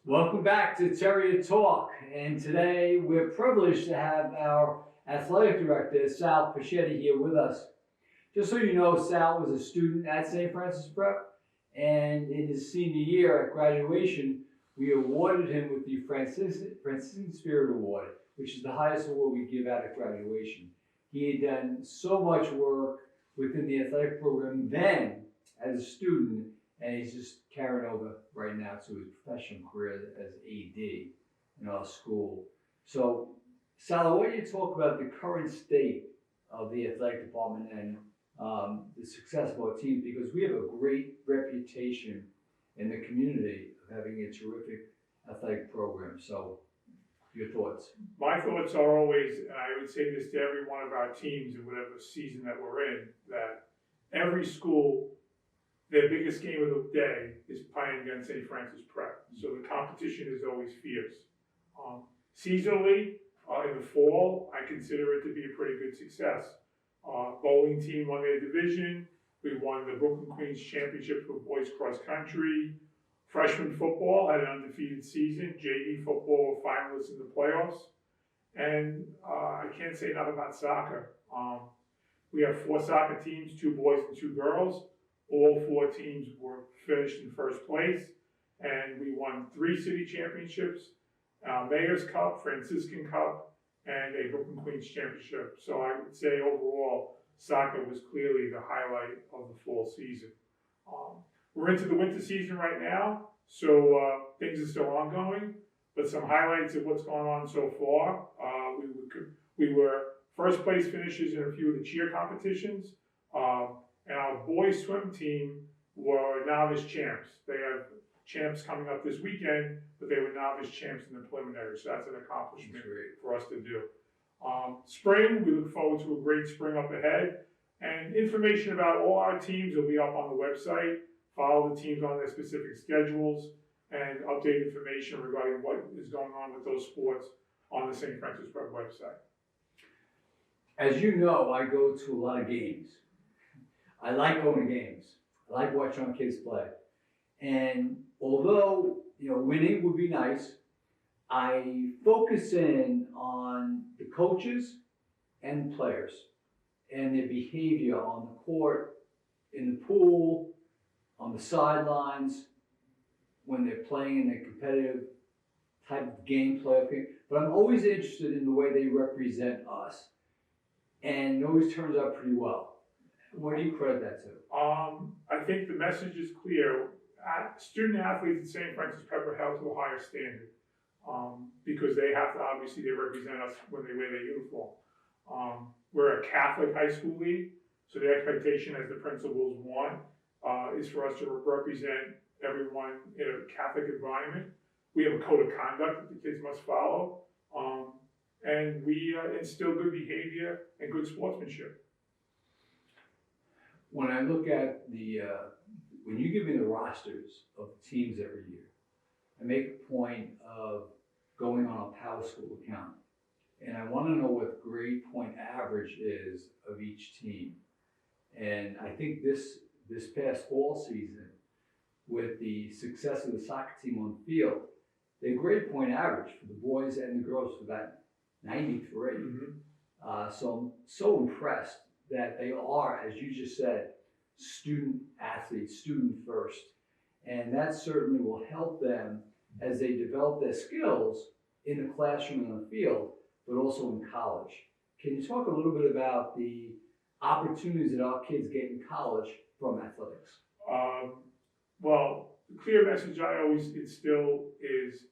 Welcome back to Terrier Talk, and today we're privileged to have our athletic director, Sal Fischetti, here with us. Just so you know, Sal was a student at St. Francis Prep, and in his senior year at graduation, we awarded him with the Franciscan Spirit Award, which is the highest award we give out at graduation. He had done so much work within the athletic program then as a student, and he's just carrying over right now to his professional career as AD in our school. So, Sal, why don't you talk about the current state of the athletic department and the success of our teams, because we have a great reputation in the community of having a terrific athletic program. So, your thoughts? My thoughts are always, and I would say this to every one of our teams in whatever season that we're in, that every school, their biggest game of the day is playing against St. Francis Prep. So the competition is always fierce. Seasonally, in the fall, I consider it to be a pretty good success. Bowling team won their division. We won the Brooklyn Queens Championship for boys cross country. Freshman football had an undefeated season. JV football were finalists in the playoffs. And I can't say enough about soccer. We have 4 soccer teams, 2 boys and 2 girls. All 4 teams were finished in first place, and we won 3 city championships, Mayor's Cup, Franciscan Cup, and a Brooklyn Queens Championship. So I would say overall, soccer was clearly the highlight of the fall season. We're into the winter season right now, so things are still ongoing, but some highlights of what's going on so far. We were first place finishers in a few of the cheer competitions. And our boys swim team were novice champs. They have champs coming up this weekend, but they were novice champs in the preliminary. So that's an accomplishment for us to do. Spring, we look forward to a great spring up ahead. And information about all our teams will be up on the website. Follow the teams on their specific schedules and update information regarding what is going on with those sports on the St. Francis Prep website. As you know, I go to a lot of games. I like going to games. I like watching our kids play. And although, winning would be nice, I focus in on the coaches and players and their behavior on the court, in the pool, on the sidelines, when they're playing in a competitive type of gameplay. But I'm always interested in the way they represent us. And it always turns out pretty well. What do you credit that to? I think the message is clear. Student athletes at St. Francis Prep are held to a higher standard because they have to, obviously, they represent us when they wear their uniform. We're a Catholic high school league, so the expectation, as the principals want, is for us to represent everyone in a Catholic environment. We have a code of conduct that the kids must follow, and we instill good behavior and good sportsmanship. When I look at when you give me the rosters of teams every year, I make a point of going on a Power School account. And I want to know what the grade point average is of each team. And I think this past fall season, with the success of the soccer team on the field, their grade point average for the boys and the girls was about 93. Mm-hmm. So I'm so impressed that they are, as you just said, student athletes, student first. And that certainly will help them as they develop their skills in the classroom and on the field, but also in college. Can you talk a little bit about the opportunities that our kids get in college from athletics? Well, the clear message I always instill is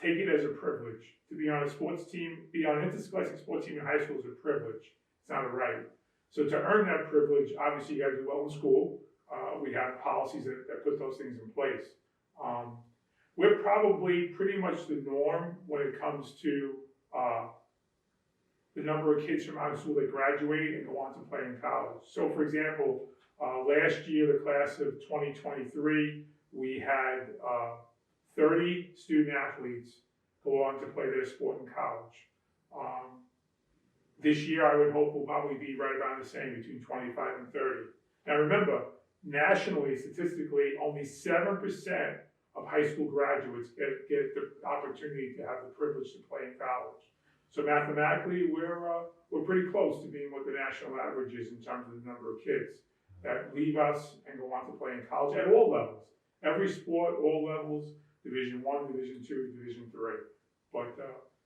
take it as a privilege. To be on a sports team, be on an interscholastic sports team in high school is a privilege. It's not a right. So to earn that privilege, obviously you got to do well in school. We have policies that put those things in place. We're probably pretty much the norm when it comes to the number of kids from out of school that graduate and go on to play in college. So for example, last year, the class of 2023, we had 30 student athletes go on to play their sport in college. This year, I would hope will probably be right around the same, between 25 and 30. Now remember, nationally, statistically, only 7% of high school graduates get the opportunity to have the privilege to play in college. So mathematically, we're pretty close to being what the national average is in terms of the number of kids that leave us and go on to play in college at all levels. Every sport, all levels, Division I, Division II, Division III. But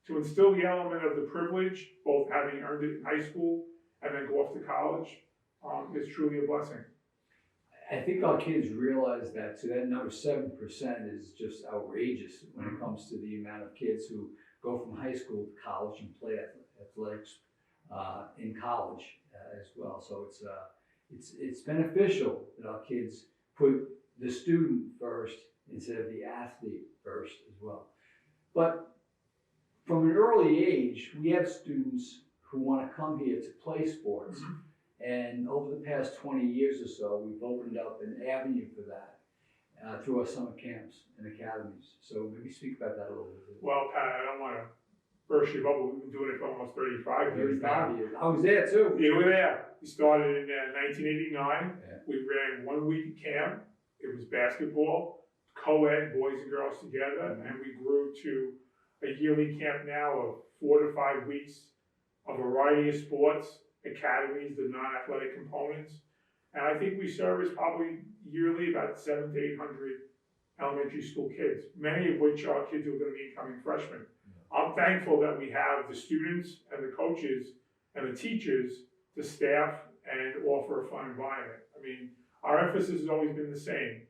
to instill the element of the privilege, both having earned it in high school and then go off to college, is truly a blessing. I think our kids realize that too. That number 7% is just outrageous when it comes to the amount of kids who go from high school to college and play athletics in college as well. So it's beneficial that our kids put the student first instead of the athlete first as well. But from an early age, we have students who want to come here to play sports. Mm-hmm. And over the past 20 years or so, we've opened up an avenue for that through our summer camps and academies. So maybe speak about that a little bit. Well, Pat, I don't want to burst your bubble. We've been doing it for almost 35 years now. 35 years. I was there too. You were there. We started in 1989. Yeah. We ran 1 week camp. It was basketball, co-ed, boys and girls together. Mm-hmm. And we grew to a yearly camp now of 4 to 5 weeks, a variety of sports, academies, the non-athletic components. And I think we service probably yearly about 700 to 800 elementary school kids, many of which are kids who are going to be incoming freshmen. Yeah. I'm thankful that we have the students and the coaches and the teachers to staff and offer a fun environment. I mean, our emphasis has always been the same.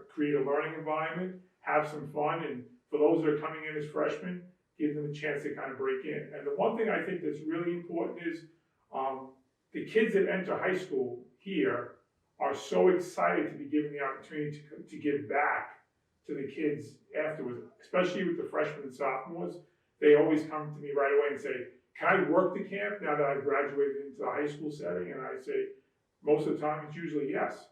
Create a learning environment, have some fun, and for those that are coming in as freshmen, give them a chance to kind of break in. And the one thing I think that's really important is the kids that enter high school here are so excited to be given the opportunity to give back to the kids afterwards, especially with the freshmen and sophomores. They always come to me right away and say, can I work the camp now that I've graduated into the high school setting? And I say, most of the time it's usually yes,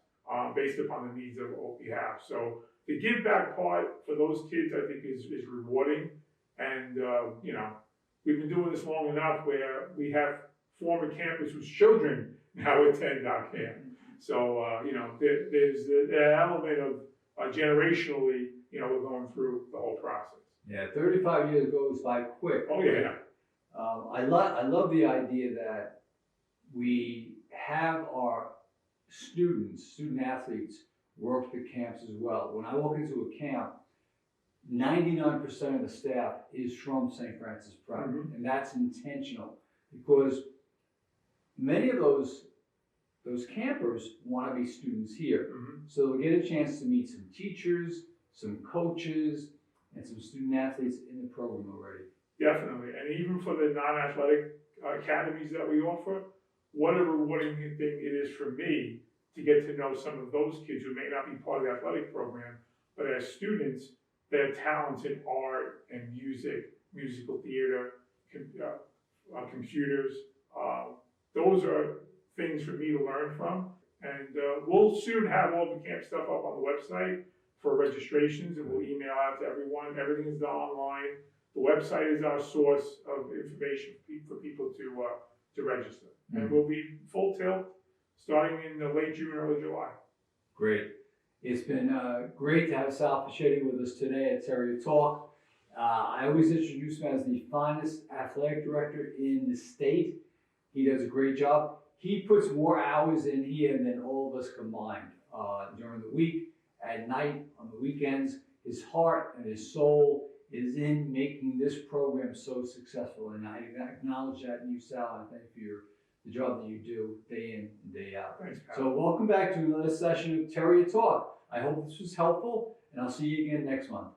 based upon the needs of what we have. So the give back part for those kids, I think is rewarding. And, we've been doing this long enough where we have former campers whose children now attend our camp. So, there's the element of generationally, we're going through the whole process. Yeah, 35 years goes by quick. Oh, yeah. I love the idea that we have our student athletes work the camps as well. When I walk into a camp, 99% of the staff is from St. Francis Prep, mm-hmm. and that's intentional because many of those campers want to be students here. Mm-hmm. So they'll get a chance to meet some teachers, some coaches, and some student athletes in the program already. Definitely, and even for the non-athletic academies that we offer, what a rewarding thing it is for me to get to know some of those kids who may not be part of the athletic program, but as students, their talents in art and music, musical theater, computers, those are things for me to learn from. And we'll soon have all the camp stuff up on the website for registrations, and we'll email out to everyone. Everything is done online. The website is our source of information for people to register. Mm-hmm. And we'll be full tilt starting in late June, early July. Great. It's been great to have Sal Fischetti with us today at Terrier Talk. I always introduce him as the finest athletic director in the state. He does a great job. He puts more hours in here than all of us combined during the week, at night, on the weekends. His heart and his soul is in making this program so successful. And I acknowledge that in you, Sal, and thank you for the job that you do day in and day out. Thanks, Pat. So welcome back to another session of Terrier Talk. I hope this was helpful, and I'll see you again next month.